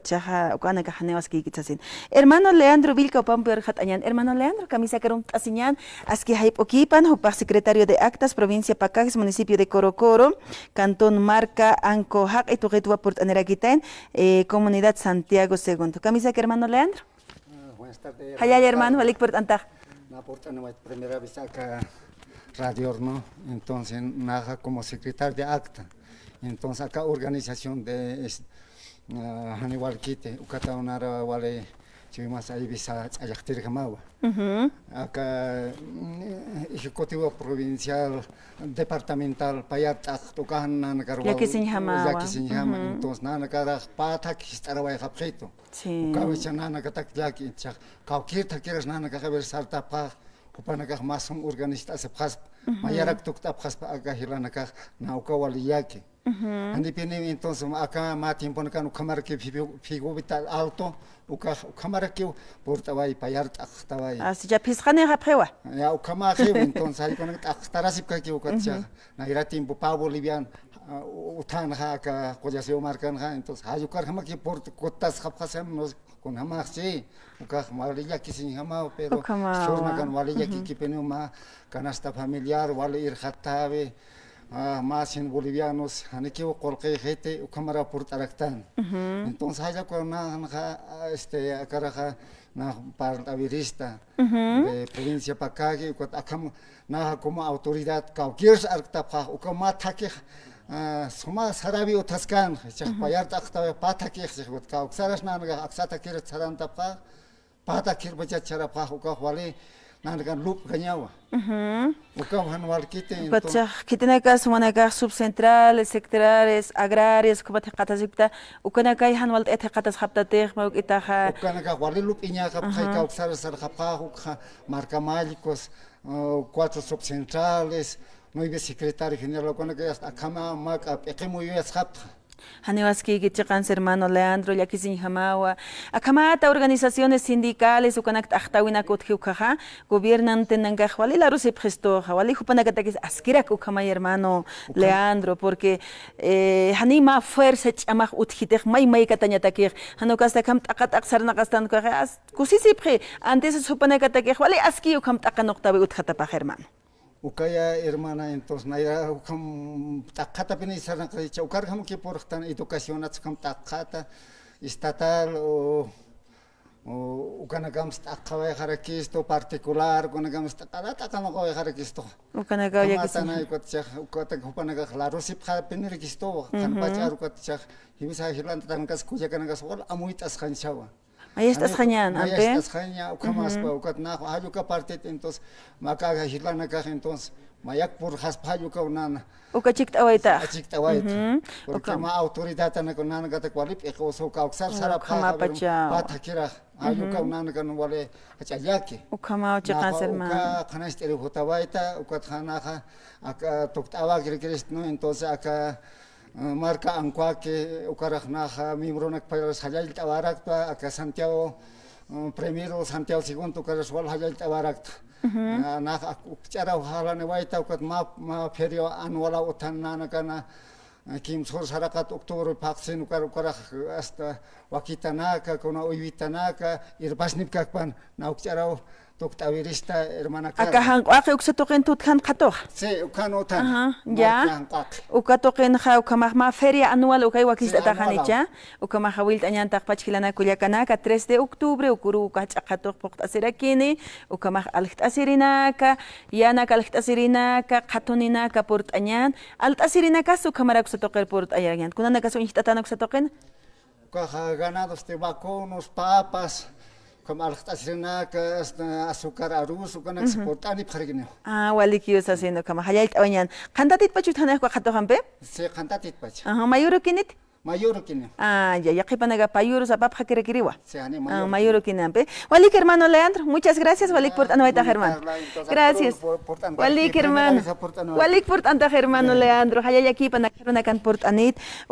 Chaja ukana kajanewas kikitsasin. Hermano Leandro Vilca Pamper Jatañan. Hermano Leandro, camisa carum tasiñan, aski haip okipan, hopar secretario de Actas, provincia Pacajes, municipio de Corocoro, cantón Marca, Anco Hac, y Tugetua Port Aneraquitain, comunidad Santiago II. Camisa que hermano Leandro. Buenas tardes. Hayay hermano, Valik Port Antag. La primera vez acá radio, ¿no? Entonces, naja como secretario de Acta. Entonces, acá organización de Hannibal Kite, Ukata Unara Wale, Chimas Aibisa, Ayaktirgamawa. Acá, Ejecutivo Provincial, Departamental, Payat, Tokan, Nanagarwa, Yakisinjama. Entonces, Nanagara, Patak, Staraway Hapito. Ukawichanana Katak Yaki, Kaukirta Kiras Nanagaver Salta Pa, Upanagah Masum organista se Pas, Mayarak Tukta Paspa Agahilanaka, Naukawali Yaki. Andipini entonces acá más tiempo no cano cámara que figo vital alto o cámara que portaba y payar estaba ahí. Así ya piscane rapewa. Ya o cámara que entonces ahí con estará así que o cacha na era tiempo pa bolivian utan acá coya se marcan entonces hay que jamás que por cotas japasem nos con jamás sí o que malilla que sin jamás pero shorna kan malilla que penuma canasta familiar vale ir jatabe más en bolivianos, aniqueo colque gente, o cámara por taractán. Entonces, haya con acaraja, na partavirista de provincia Pacague, na como autoridad, cualquier artapa, o como ataque, suma sarabi o tascan, payar takta pataki, cauxaras nanga, axata kir sarantapa, patakir bachacharapa, o cavale. Nanagan lup ganyawa. Ukawan walkite. Pacha, kitenaka sumanaka subcentrales, sectorales, agrarias, kubate katasipta, ukanaka hanwal etakatas haptatech, mauk itaha. Ukanaka wali lup inyaka paika uksara sarjapa, marca mágicos, 4 subcentrales, 9 secretarios general, ukanaka hasta kama maka, pequemo yuashap. Haniwaski Gichakans hermano Leandro, Yakisin Hamawa, Akamata, organizaciones sindicales, Ukanak Achtawina Kotjukaja, gobernante Nangahwali, la Rusia Presto, Hawali Hupanakatakis, Askirak Ukama hermano Leandro, porque Hanima fuerza chamach uthitech, May Katanatakir, Hanokasta Kam Takat Sarnakastan Karas, Kusisipre, antes Hupanakatakir, Wali Aski Ukam Takanoktabe Uthatapa hermano. Ukaya hermana entonces naira ukam takata penisa na kadicha ukar ham que por tan educación atskam takata estatal o ukana gams takawai harakisto particular ukana gams takala takano kawai harakisto ukana kawai yakista na ikotcha ukata kupana ga claro sip kha penerikisto kan pachar ukotcha himisa hilan tankas kuja kana gas wal amuitas khanchawa. Ahí estás jañan, ahí estás jañan, ukamas pa ukat na hayuka parte entonces makaga hilana ka entonces mayak por haspayuka unana ukachik tawaita porque ma autoridad ana con nana gata kwalip ekoso ka uksar sara pa takira hayuka unana kan wale achayake ukama uchakas hermano uka khana estere hotawaita ukat khana kha aka toktawa kirist no entonces aka marca Ancuaque, Ucarajnaja, Mimronak para Hayal Tabarakta, acá Santiago primero, Santiago segundo, Carasual Hayal Tabarakta. Naja, Chara Hala Nevaita, Ucat ma ferio anuala Otanana Gana, Kim Sor Sarakat, October Paxen, Ucaraj, hasta Wakitanaka, Kona Uivitanaka, Irbasnipkakpan, Nauchara. Toktavirista hermana Clara. Acá hanquaque uxatoquen tutkan qato. Sí, ukanotan. Ya. Ukatoquen ha ukamahma feria anual ukay wakista tajanicha. Ukamah wilt añan taqpachilana kuliakanaka 3 de octubre ukuru ukachaqatoq poqtasirakini. Ukamah alqtasirinaka, yana kalqtasirinaka, qatuninaka port añan. Altasirinaka su kamara uxatoqer port ayagan. Kunanaka su injtatana uxatoqen. Ukaja ganados de vacunos, papas. Como alxtasrinaka azúcar arroz ukana exportani pharigine walikios haciendo kama hayait awañan qantatit pachutana ko khatohampe se qantatit pach mayuro kinit mayuro kine ya yaqipanaga payuro sapap hakirikiriwa se ani mayuro kinampe walik hermano Leandro muchas gracias walik por anoita hermano gracias walik hermano walik por anta hermano Leandro hayayaki panakaruna kan por anit